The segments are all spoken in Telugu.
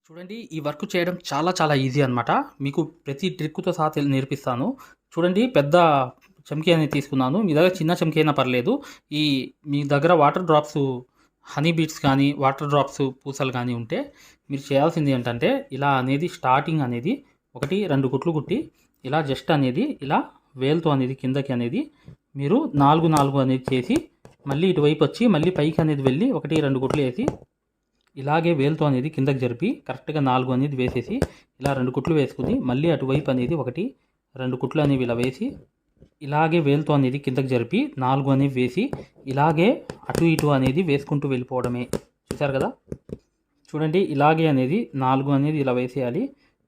చూడండి, ఈ వర్క్ చేయడం చాలా చాలా ఈజీ అనమాట. మీకు ప్రతి ట్రిక్‌తో సహా నేర్పిస్తాను. చూడండి, పెద్ద చెంకీ అనేది తీసుకున్నాను. మీ దగ్గర చిన్న చెంకీ అయినా పర్లేదు. ఈ మీ దగ్గర వాటర్ డ్రాప్స్ హనీ బీట్స్ కానీ, వాటర్ డ్రాప్స్ పూసలు కానీ ఉంటే మీరు చేయాల్సింది ఏంటంటే, ఇలా అనేది స్టార్టింగ్ అనేది 1, 2 కుట్లు కుట్టి ఇలా జస్ట్ అనేది ఇలా వేలుతో అనేది కిందకి అనేది మీరు 4, 4 అనేది చేసి మళ్ళీ ఇటువైపు వచ్చి మళ్ళీ పైకి అనేది వెళ్ళి 1, 2 కుట్లు వేసి ఇలాగే వేలుతో అనేది కిందకి జరిపి కరెక్ట్‌గా 4 అనేది వేసేసి ఇలా 2 కుట్లు వేసుకుని మళ్ళీ అటువైపు అనేది 1, 2 కుట్లు అనేవి ఇలా వేసి ఇలాగే వేలుతో అనేది కిందకి జరిపి 4 అనేవి వేసి ఇలాగే అటు ఇటు అనేది వేసుకుంటూ వెళ్ళిపోవడమే. చూసారు కదా? చూడండి, ఇలాగే అనేది 4 అనేది ఇలా వేసేయాలి.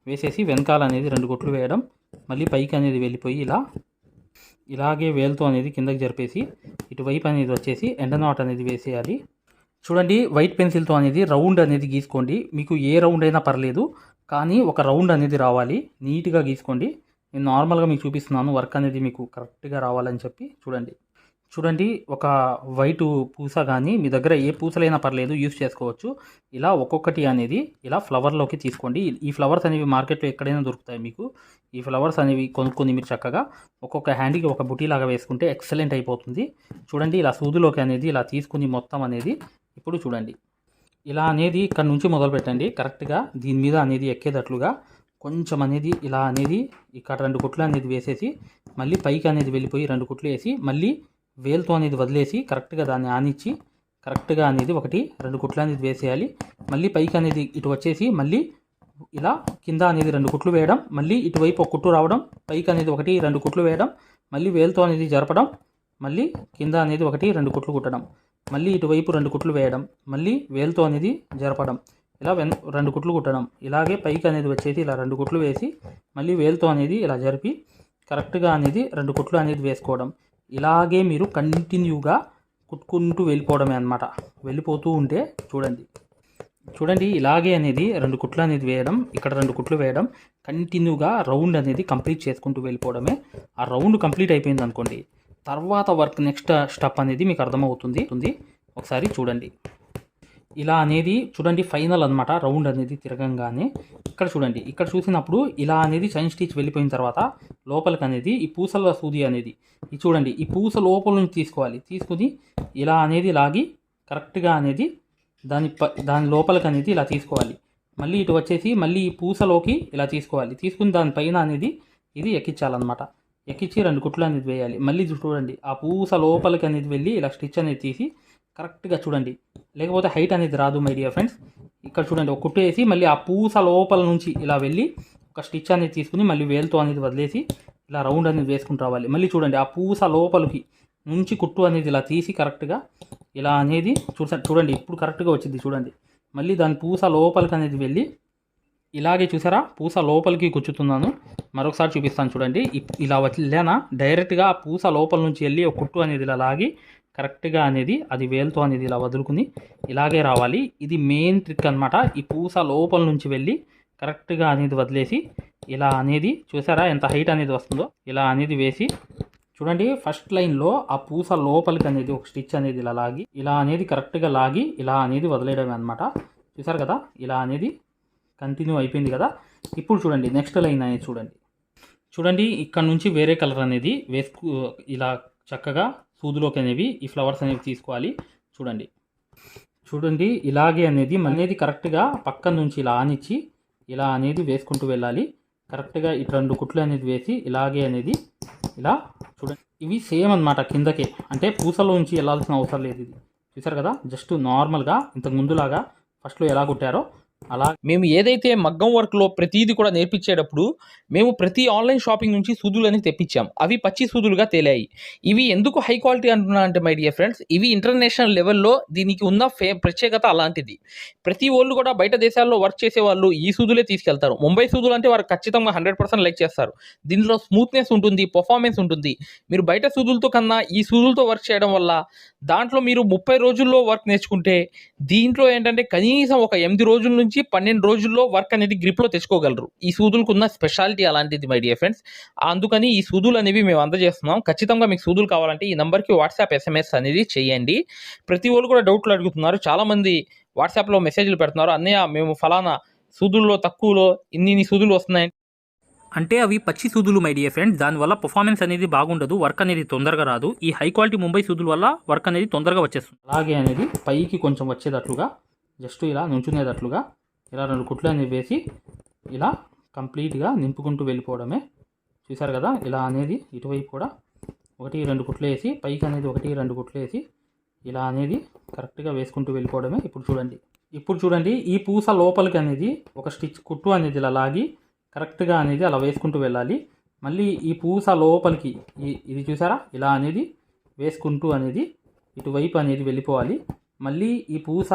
వేసేసి వెనకాల అనేది 2 కుట్లు వేయడం, మళ్ళీ పైకి అనేది వెళ్ళిపోయి ఇలాగే వేలుతో అనేది కిందకి జరిపేసి ఇటువైపు అనేది వచ్చేసి ఎండ నాట్ అనేది వేసేయాలి. చూడండి, వైట్ పెన్సిల్తో అనేది రౌండ్ అనేది గీసుకోండి. మీకు ఏ రౌండ్ అయినా పర్లేదు, కానీ ఒక రౌండ్ అనేది రావాలి. నీట్గా గీసుకోండి. నేను నార్మల్గా మీకు చూపిస్తున్నాను వర్క్ అనేది మీకు కరెక్ట్గా రావాలని చెప్పి. చూడండి, ఒక వైట్ పూస కానీ మీ దగ్గర ఏ పూసలైనా పర్లేదు యూస్ చేసుకోవచ్చు. ఇలా ఒక్కొక్కటి అనేది ఇలా ఫ్లవర్లోకి తీసుకోండి. ఈ ఫ్లవర్స్ అనేవి మార్కెట్లో ఎక్కడైనా దొరుకుతాయి మీకు. ఈ ఫ్లవర్స్ అనేవి కొనుక్కొని మీరు చక్కగా ఒక్కొక్క హ్యాండ్కి ఒక బుటీలాగా వేసుకుంటే ఎక్సలెంట్ అయిపోతుంది. చూడండి, ఇలా సూదులోకి అనేది ఇలా తీసుకుని మొత్తం అనేది ఇప్పుడు చూడండి, ఇలా అనేది ఇక్కడ నుంచి మొదలు పెట్టండి. కరెక్ట్గా దీని మీద అనేది ఎక్కేటట్లుగా కొంచెం అనేది ఇలా అనేది ఇక్కడ 2 కుట్లు అనేది వేసేసి మళ్ళీ పైకి అనేది వెళ్ళిపోయి 2 కుట్లు వేసి మళ్ళీ వేలుతో అనేది వదిలేసి కరెక్ట్గా దాన్ని ఆనిచ్చి కరెక్ట్గా అనేది 1, 2 కుట్లు అనేది వేసేయాలి. మళ్ళీ పైకి అనేది ఇటు వచ్చేసి మళ్ళీ ఇలా కింద అనేది 2 కుట్లు వేయడం, మళ్ళీ ఇటువైపు ఒక కుట్టు రావడం, పైకి అనేది 1, 2 కుట్లు వేయడం, మళ్ళీ వేలుతో అనేది జరపడం, మళ్ళీ కింద అనేది 1, 2 కుట్లు కుట్టడం, మళ్ళీ ఇటువైపు 2 కుట్లు వేయడం, మళ్ళీ వేలుతో అనేది జరపడం, ఇలా 2 కుట్లు కుట్టడం, ఇలాగే పైకి అనేది వచ్చేసి ఇలా 2 కుట్లు వేసి మళ్ళీ వేలుతో అనేది ఇలా జరిపి కరెక్ట్గా అనేది 2 కుట్లు అనేది వేసుకోవడం. ఇలాగే మీరు కంటిన్యూగా కుట్టుకుంటూ వెళ్ళిపోవడమే అనమాట. వెళ్ళిపోతూ ఉంటే చూడండి, ఇలాగే అనేది 2 కుట్లు అనేది వేయడం, ఇక్కడ 2 కుట్లు వేయడం, కంటిన్యూగా రౌండ్ అనేది కంప్లీట్ చేసుకుంటూ వెళ్ళిపోవడమే. ఆ రౌండ్ కంప్లీట్ అయిపోయింది అనుకోండి, తర్వాత వర్క్ నెక్స్ట్ స్టెప్ అనేది మీకు అర్థమవుతుంది. ఒకసారి చూడండి, ఇలా అనేది చూడండి ఫైనల్ అనమాట. రౌండ్ అనేది తిరగంగానే ఇక్కడ చూడండి, ఇక్కడ చూసినప్పుడు ఇలా అనేది చైన్ స్టిచ్ వెళ్ళిపోయిన తర్వాత లోపలికి అనేది ఈ పూసల సూది అనేది చూడండి, ఈ పూస లోపల నుంచి తీసుకోవాలి. తీసుకుని ఇలా అనేది లాగి కరెక్ట్గా అనేది దాని లోపలికి అనేది ఇలా తీసుకోవాలి. మళ్ళీ ఇటు వచ్చేసి మళ్ళీ ఈ పూసలోకి ఇలా తీసుకోవాలి. తీసుకుని దానిపైన అనేది ఇది ఎక్కించాలన్నమాట. ఎక్కించి 2 కుట్లు అనేది వేయాలి. మళ్ళీ చూడండి, ఆ పూస లోపలికి అనేది వెళ్ళి ఇలా స్టిచ్ అనేది తీసి కరెక్ట్గా చూడండి, లేకపోతే హైట్ అనేది రాదు మై డియర్ ఫ్రెండ్స్. ఇక్కడ చూడండి, ఒక కుట్టు వేసి మళ్ళీ ఆ పూస లోపల నుంచి ఇలా వెళ్ళి ఒక స్టిచ్ అనేది తీసుకుని మళ్ళీ వేలుతో అనేది వదిలేసి ఇలా రౌండ్ అనేది వేసుకుంటూ రావాలి. మళ్ళీ చూడండి, ఆ పూస లోపలికి నుంచి కుట్టు అనేది ఇలా తీసి కరెక్ట్గా ఇలా అనేది చూడండి, ఇప్పుడు కరెక్ట్గా వచ్చింది చూడండి. మళ్ళీ దాని పూస లోపలికి అనేది వెళ్ళి ఇలాగే చూసారా, పూస లోపలికి కుచ్చుతున్నాను. మరొకసారి చూపిస్తాను చూడండి. ఇలా వెళ్ళానా డైరెక్ట్గా ఆ పూస లోపల నుంచి వెళ్ళి ఒక కుట్టు అనేది ఇలా లాగి కరెక్ట్గా అనేది అది వేలుతో అనేది ఇలా వదులుకుని ఇలాగే రావాలి. ఇది మెయిన్ ట్రిక్ అనమాట. ఈ పూస లోపల నుంచి వెళ్ళి కరెక్ట్గా అనేది వదిలేసి ఇలా అనేది చూసారా ఎంత హైట్ అనేది వస్తుందో ఇలా అనేది వేసి చూడండి, ఫస్ట్ లైన్లో ఆ పూస లోపలికి అనేది ఒక స్టిచ్ అనేది ఇలా లాగి ఇలా అనేది కరెక్ట్గా లాగి ఇలా అనేది వదిలేయడమే అనమాట. చూసారు కదా, ఇలా అనేది కంటిన్యూ అయిపోయింది కదా. ఇప్పుడు చూడండి, నెక్స్ట్ లైన్ అనేది చూడండి ఇక్కడ నుంచి వేరే కలర్ అనేది ఇలా చక్కగా సూదులోకి అనేవి ఈ ఫ్లవర్స్ అనేవి తీసుకోవాలి. చూడండి ఇలాగే అనేది అనేది కరెక్ట్గా పక్కన నుంచి ఇలా ఆనిచ్చి ఇలా అనేది వేసుకుంటూ వెళ్ళాలి. కరెక్ట్గా ఇటు 2 కుట్లు అనేది వేసి ఇలాగే అనేది ఇలా చూడండి, ఇవి సేమ్ అనమాట. కిందకే అంటే పూసలో నుంచి వెళ్ళాల్సిన అవసరం లేదు. ఇది చూసారు కదా, జస్ట్ నార్మల్గా ఇంతకు ముందులాగా ఫస్ట్లో ఎలా కుట్టారో అలా మేము ఏదైతే మగ్గం వర్క్లో ప్రతిదీ కూడా నేర్పించేటప్పుడు మేము ప్రతి ఆన్లైన్ షాపింగ్ నుంచి సూదులని తెప్పించాం. అవి పచ్చి సూదులుగా తేలాయి. ఇవి ఎందుకు హై క్వాలిటీ అంటున్నా అంటే మై డియర్ ఫ్రెండ్స్, ఇవి ఇంటర్నేషనల్ లెవెల్లో దీనికి ఉన్న ప్రత్యేకత అలాంటిది. ప్రతి వాళ్ళు కూడా బయట దేశాల్లో వర్క్ చేసే వాళ్ళు ఈ సూదులే తీసుకెళ్తారు. ముంబై సూదులు అంటే వారు ఖచ్చితంగా 100% లైక్ చేస్తారు. దీనిలో స్మూత్నెస్ ఉంటుంది, పర్ఫార్మెన్స్ ఉంటుంది. మీరు బయట సూదులతో కన్నా ఈ సూదులతో వర్క్ చేయడం వల్ల దాంట్లో మీరు 30 రోజుల్లో వర్క్ నేర్చుకుంటే దీంట్లో ఏంటంటే కనీసం ఒక 8 రోజుల నుంచి 12 రోజుల్లో వర్క్ అనేది గ్రిప్లో తెచ్చుకోగలరు. ఈ సూదులకు ఉన్న స్పెషాలిటీ అలాంటిది మై డియర్ ఫ్రెండ్స్. అందుకని ఈ సూదులు అనేవి మేము అందజేస్తున్నాం. ఖచ్చితంగా మీకు సూదులు కావాలంటే ఈ నెంబర్కి వాట్సాప్ SMS అనేది చేయండి. ప్రతి వాళ్ళు కూడా డౌట్లు అడుగుతున్నారు. చాలామంది వాట్సాప్లో మెసేజ్లు పెడుతున్నారు, అన్నయ్య మేము ఫలానా సూదుల్లో తక్కువలో ఇన్ని సూదులు వస్తున్నాయి. అంటే అవి పచ్చి సూదులు మై డియర్ ఫ్రెండ్స్. దానివల్ల పర్ఫార్మెన్స్ అనేది బాగుండదు, వర్క్ అనేది తొందరగా రాదు. ఈ హై క్వాలిటీ ముంబై సూదుల వల్ల వర్క్ అనేది తొందరగా వచ్చేస్తుంది. అలాగే అనేది పైకి కొంచెం వచ్చేటట్లుగా జస్ట్ ఇలా నుంచునేటట్లుగా ఇలా 2 కుట్లు అనేవి వేసి ఇలా కంప్లీట్గా నింపుకుంటూ వెళ్ళిపోవడమే. చూసారు కదా, ఇలా అనేది ఇటువైపు కూడా 1-2 కుట్లు వేసి పైకి అనేది 1-2 కుట్లు వేసి ఇలా అనేది కరెక్ట్గా వేసుకుంటూ వెళ్ళిపోవడమే. ఇప్పుడు చూడండి ఈ పూస లోపలికి అనేది ఒక స్టిచ్ కుట్టు అనేది ఇలా లాగి కరెక్ట్గా అనేది అలా వేసుకుంటూ వెళ్ళాలి. మళ్ళీ ఈ పూస లోపలికి ఇది చూసారా, ఇలా అనేది వేసుకుంటూ అనేది ఇటువైపు అనేది వెళ్ళిపోవాలి. మళ్ళీ ఈ పూస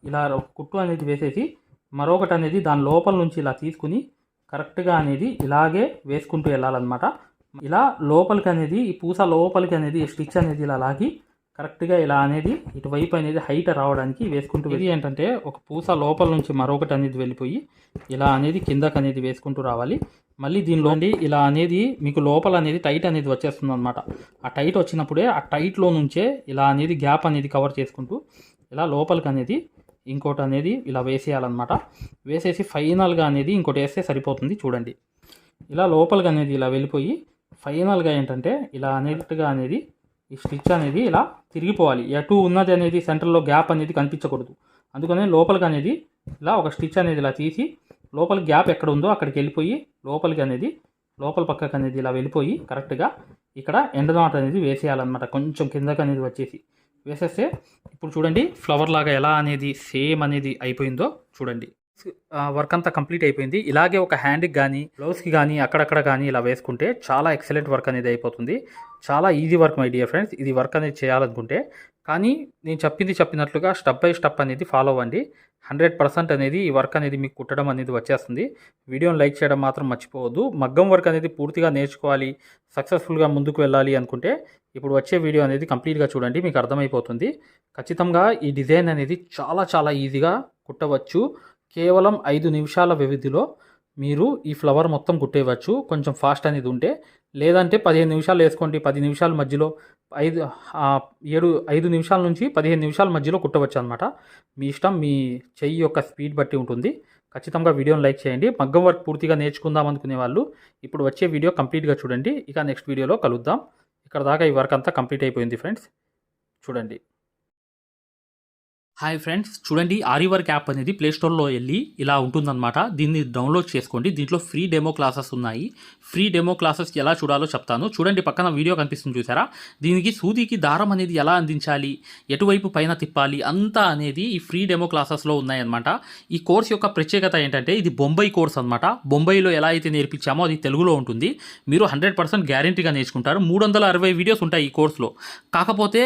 ఇలా కుట్టు అనేది వేసేసి మరొకటి అనేది దాని లోపల నుంచి ఇలా తీసుకుని కరెక్ట్గా అనేది ఇలాగే వేసుకుంటూ వెళ్ళాలన్నమాట. ఇలా లోపలికి అనేది ఈ పూస లోపలికి అనేది స్టిచ్ అనేది ఇలా లాగి కరెక్ట్గా ఇలా అనేది ఇటువైపు అనేది హైట్ రావడానికి వేసుకుంటూ. ఇది ఏంటంటే ఒక పూస లోపల నుంచి మరొకటి అనేది వెళ్ళిపోయి ఇలా అనేది కిందకి అనేది వేసుకుంటూ రావాలి. మళ్ళీ దీనిలో ఇలా అనేది మీకు లోపల అనేది టైట్ అనేది వచ్చేస్తుంది అనమాట. ఆ టైట్ వచ్చినప్పుడే ఆ టైట్లో నుంచే ఇలా అనేది గ్యాప్ అనేది కవర్ చేసుకుంటూ ఇలా లోపలికి అనేది ఇంకోటి అనేది ఇలా వేసేయాలన్నమాట. వేసేసి ఫైనల్గా అనేది ఇంకోటి వేస్తే సరిపోతుంది. చూడండి, ఇలా లోపలికి అనేది ఇలా వెళ్ళిపోయి ఫైనల్గా ఏంటంటే ఇలా అనేట్టుగా అనేది ఈ స్టిచ్ అనేది ఇలా తిరిగిపోవాలి. ఎటు ఉన్నది అనేది సెంటర్లో గ్యాప్ అనేది కనిపించకూడదు. అందుకనే లోపలికి అనేది ఇలా ఒక స్టిచ్ అనేది ఇలా తీసి లోపల గ్యాప్ ఎక్కడ ఉందో అక్కడికి వెళ్ళిపోయి లోపలికి అనేది లోపల పక్కకు అనేది ఇలా వెళ్ళిపోయి కరెక్ట్గా ఇక్కడ ఎండ్ నాట్ అనేది వేసేయాలన్నమాట. కొంచెం కిందకి అనేది వచ్చేసి వేసేస్తే ఇప్పుడు చూడండి ఫ్లవర్ లాగా ఎలా అనేది సేమ్ అనేది అయిపోయిందో చూడండి. వర్క్ అంతా కంప్లీట్ అయిపోయింది. ఇలాగే ఒక హ్యాండ్కి కానీ బ్లౌజ్కి కానీ అక్కడక్కడ కానీ ఇలా వేసుకుంటే చాలా ఎక్సలెంట్ వర్క్ అనేది అయిపోతుంది. చాలా easy work my dear friends. ఇది వర్క్ అనేది చేయాలనుకుంటే కానీ నేను చెప్పినట్లుగా స్టెప్ బై స్టెప్ అనేది ఫాలో అవ్వండి. 100% అనేది ఈ వర్క్ అనేది మీకు కుట్టడం అనేది వచ్చేస్తుంది. వీడియోని లైక్ చేయడం మాత్రం మర్చిపోవద్దు. మగ్గం వర్క్ అనేది పూర్తిగా నేర్చుకోవాలి, సక్సెస్ఫుల్గా ముందుకు వెళ్ళాలి అనుకుంటే ఇప్పుడు వచ్చే వీడియో అనేది కంప్లీట్గా చూడండి, మీకు అర్థమైపోతుంది. ఖచ్చితంగా ఈ డిజైన్ అనేది చాలా ఈజీగా కుట్టవచ్చు. కేవలం 5 నిమిషాల వ్యవధిలో మీరు ఈ ఫ్లవర్ మొత్తం కుట్టేయవచ్చు కొంచెం ఫాస్ట్ అనేది ఉంటే. లేదంటే 15 నిమిషాలు వేసుకోండి. 10 నిమిషాల మధ్యలో 5 నిమిషాల నుంచి 15 నిమిషాల మధ్యలో కుట్టవచ్చు అనమాట. మీ ఇష్టం, మీ చెయ్యి యొక్క స్పీడ్ బట్టి ఉంటుంది. ఖచ్చితంగా వీడియోని లైక్ చేయండి. మగ్గం వర్క్ పూర్తిగా నేర్చుకుందాం అనుకునే వాళ్ళు ఇప్పుడు వచ్చే వీడియో కంప్లీట్గా చూడండి. ఇక నెక్స్ట్ వీడియోలో కలుద్దాం. ఇక్కడ దాకా ఈ వర్క్ అంతా కంప్లీట్ అయిపోయింది ఫ్రెండ్స్. చూడండి. హాయ్ ఫ్రెండ్స్, చూడండి ఆరి వర్క్ యాప్ అనేది ప్లేస్టోర్లో వెళ్ళి ఇలా ఉంటుందన్నమాట. దీన్ని డౌన్లోడ్ చేసుకోండి. దీంట్లో ఫ్రీ డెమో క్లాసెస్ ఉన్నాయి. ఫ్రీ డెమో క్లాసెస్ ఎలా చూడాలో చెప్తాను. చూడండి, పక్కన వీడియో కనిపిస్తుంది చూసారా, దీనికి సూదికి దారం అనేది ఎలా అందించాలి, ఎటువైపు పైన తిప్పాలి అంతా అనేది ఈ ఫ్రీ డెమో క్లాసెస్లో ఉన్నాయన్నమాట. ఈ కోర్స్ యొక్క ప్రత్యేకత ఏంటంటే ఇది బొంబాయి కోర్స్ అనమాట. బొంబాయిలో ఎలా అయితే నేర్పించామో అది తెలుగులో ఉంటుంది. మీరు 100% గ్యారంటీగా నేర్చుకుంటారు. 360 వీడియోస్ ఉంటాయి ఈ కోర్సులో. కాకపోతే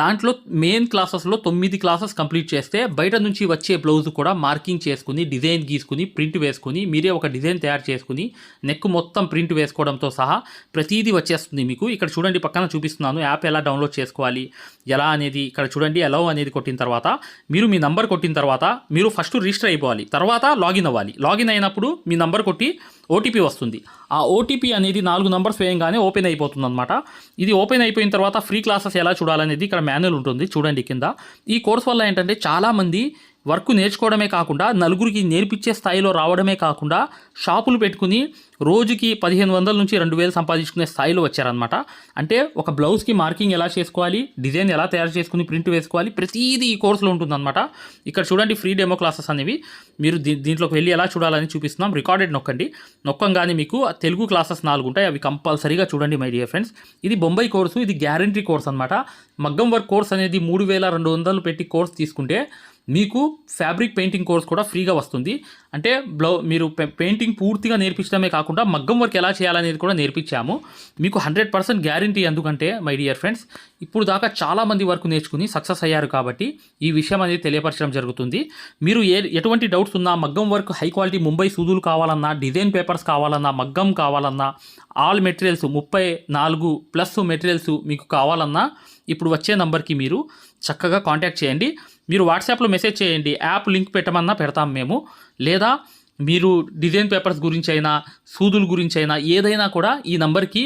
దాంట్లో మెయిన్ క్లాసెస్లో 9 క్లాసెస్ కంప్లీట్ చేస్తే బయట నుంచి వచ్చే బ్లౌజ్ కూడా మార్కింగ్ చేసుకుని డిజైన్ గీసుకుని ప్రింట్ వేసుకుని మీరే ఒక డిజైన్ తయారు చేసుకుని నెక్ మొత్తం ప్రింట్ వేసుకోవడంతో సహా ప్రతిదీ వచ్చేస్తుంది మీకు. ఇక్కడ చూడండి, పక్కన చూపిస్తున్నాను యాప్ ఎలా డౌన్లోడ్ చేసుకోవాలి ఎలా అనేది. ఇక్కడ చూడండి, అలౌ అనేది కొట్టిన తర్వాత మీరు మీ నంబర్ కొట్టిన తర్వాత మీరు ఫస్ట్ రిజిస్టర్ అయిపోవాలి, తర్వాత లాగిన్ అవ్వాలి. లాగిన్ అయినప్పుడు మీ నంబర్ కొట్టి ఓటీపీ వస్తుంది. ఆ ఓటీపీ అనేది 4 నంబర్స్ వేయంగానే ఓపెన్ అయిపోతుంది అనమాట. ఇది ఓపెన్ అయిపోయిన తర్వాత ఫ్రీ క్లాసెస్ ఎలా చూడాలనేది ఇక్కడ మాన్యువల్ ఉంటుంది చూడండి కింద. ఈ కోర్స్ వల్ల ఏంటంటే చాలామంది వర్క్ నేర్చుకోవడమే కాకుండా నలుగురికి నేర్పించే స్థాయిలో రావడమే కాకుండా షాపులు పెట్టుకుని రోజుకి 1500 నుంచి 2000 సంపాదించుకునే స్థాయిలో వచ్చారనమాట. అంటే ఒక బ్లౌజ్కి మార్కింగ్ ఎలా చేసుకోవాలి, డిజైన్ ఎలా తయారు చేసుకుని ప్రింట్ వేసుకోవాలి, ప్రతిదీ ఈ కోర్సులో ఉంటుందన్నమాట. ఇక్కడ చూడండి ఫ్రీ డెమో క్లాసెస్ అనేవి మీరు దీంట్లోకి వెళ్ళి ఎలా చూడాలని చూపిస్తున్నాం. రికార్డెడ్ నొక్కంగానే మీకు తెలుగు క్లాసెస్ 4 ఉంటాయి. అవి కంపల్సరీగా చూడండి మై డియర్ ఫ్రెండ్స్. ఇది బొంబాయి కోర్సు, ఇది గ్యారంటీ కోర్స్ అనమాట. మగ్గం వర్క్ కోర్స్ అనేది 3200 పెట్టి కోర్స్ తీసుకుంటే మీకు ఫ్యాబ్రిక్ పెయింటింగ్ కోర్స్ కూడా ఫ్రీగా వస్తుంది. అంటే మీరు పెయింటింగ్ పూర్తిగా నేర్పించడమే కాకుండా మగ్గం వర్క్ ఎలా చేయాలనేది కూడా నేర్పించాము మీకు. 100% గ్యారంటీ. ఎందుకంటే మై డియర్ ఫ్రెండ్స్, ఇప్పుడు దాకా చాలామంది వర్క్ నేర్చుకుని సక్సెస్ అయ్యారు కాబట్టి ఈ విషయం అనేది తెలియపరచడం జరుగుతుంది. మీరు ఎటువంటి డౌట్స్ ఉన్నా, మగ్గం వర్క్ హై క్వాలిటీ ముంబై సూదులు కావాలన్నా, డిజైన్ పేపర్స్ కావాలన్నా, మగ్గం కావాలన్నా, ఆల్ మెటీరియల్స్ 34+ మెటీరియల్స్ మీకు కావాలన్నా ఇప్పుడు వచ్చే నంబర్కి మీరు చక్కగా కాంటాక్ట్ చేయండి. మీరు వాట్సాప్లో మెసేజ్ చేయండి, యాప్ లింక్ పెట్టమన్నా పెడతాం మేము. లేదా మీరు డిజైన్ పేపర్స్ గురించి అయినా, సూదుల గురించి అయినా ఏదైనా కూడా ఈ నంబర్కి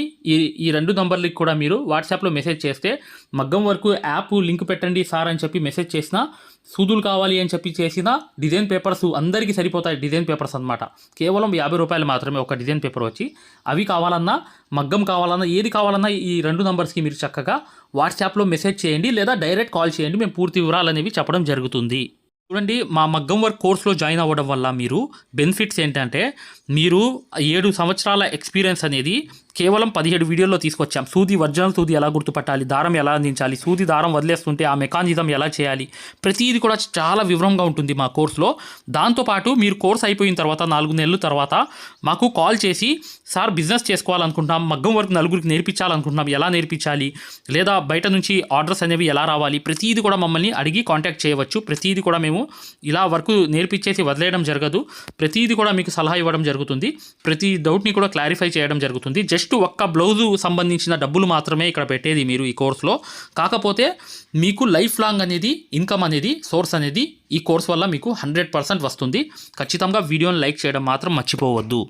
ఈ 2 నంబర్లకి కూడా మీరు వాట్సాప్లో మెసేజ్ చేస్తే మగ్గం వరకు యాప్ లింక్ పెట్టండి సార్ అని చెప్పి మెసేజ్ చేసినా సూదులు కావాలి అని చెప్పి చేసిన డిజైన్ పేపర్స్ అందరికీ సరిపోతాయి. డిజైన్ పేపర్స్ అనమాట. కేవలం 50 రూపాయలు మాత్రమే ఒక డిజైన్ పేపర్ వచ్చి. అవి కావాలన్నా, మగ్గం కావాలన్నా, ఏది కావాలన్నా ఈ 2 నంబర్స్కి మీరు చక్కగా వాట్సాప్లో మెసేజ్ చేయండి లేదా డైరెక్ట్ కాల్ చేయండి. మేము పూర్తి వివరాలు అనేవి చెప్పడం జరుగుతుంది. చూడండి, మా మగ్గం వర్క్ కోర్స్లో జాయిన్ అవ్వడం వల్ల మీరు బెనిఫిట్స్ ఏంటంటే, మీరు 7 సంవత్సరాల ఎక్స్పీరియన్స్ అనేది కేవలం 17 వీడియోల్లో తీసుకొచ్చాం. సూది, ఒరిజినల్ సూది ఎలా గుర్తుపట్టాలి, దారం ఎలా అందించాలి, సూది దారం వదిలేస్తుంటే ఆ మెకానిజం ఎలా చేయాలి, ప్రతిదీ కూడా చాలా వివరంగా ఉంటుంది మా కోర్సులో. దాంతోపాటు మీరు కోర్స్ అయిపోయిన తర్వాత 4 నెలల తర్వాత మాకు కాల్ చేసి, సార్ బిజినెస్ చేసుకోవాలనుకుంటున్నాం, మగ్గం వర్క్ నలుగురికి నేర్పించాలనుకుంటున్నాం, ఎలా నేర్పించాలి, లేదా బయట నుంచి ఆర్డర్స్ అనేవి ఎలా రావాలి, ప్రతిదీ కూడా మమ్మల్ని అడిగి కాంటాక్ట్ చేయవచ్చు. ప్రతిదీ కూడా మేము ఇలా వర్క్ నేర్పించేసి వదిలేయడం జరగదు. ప్రతిదీ కూడా మీకు సలహా ఇవ్వడం జరుగుతుంది. ప్రతి డౌట్ని కూడా క్లారిఫై చేయడం జరుగుతుంది. జస్ట్ ఒక్క బ్లౌజు సంబంధించిన డబ్బులు మాత్రమే ఇక్కడ పెట్టేది మీరు ఈ కోర్సులో. కాకపోతే మీకు లైఫ్ లాంగ్ అనేది ఇన్కమ్ అనేది, సోర్స్ అనేది ఈ కోర్స్ వల్ల మీకు 100% వస్తుంది. ఖచ్చితంగా వీడియోని లైక్ చేయడం మాత్రం మర్చిపోవద్దు.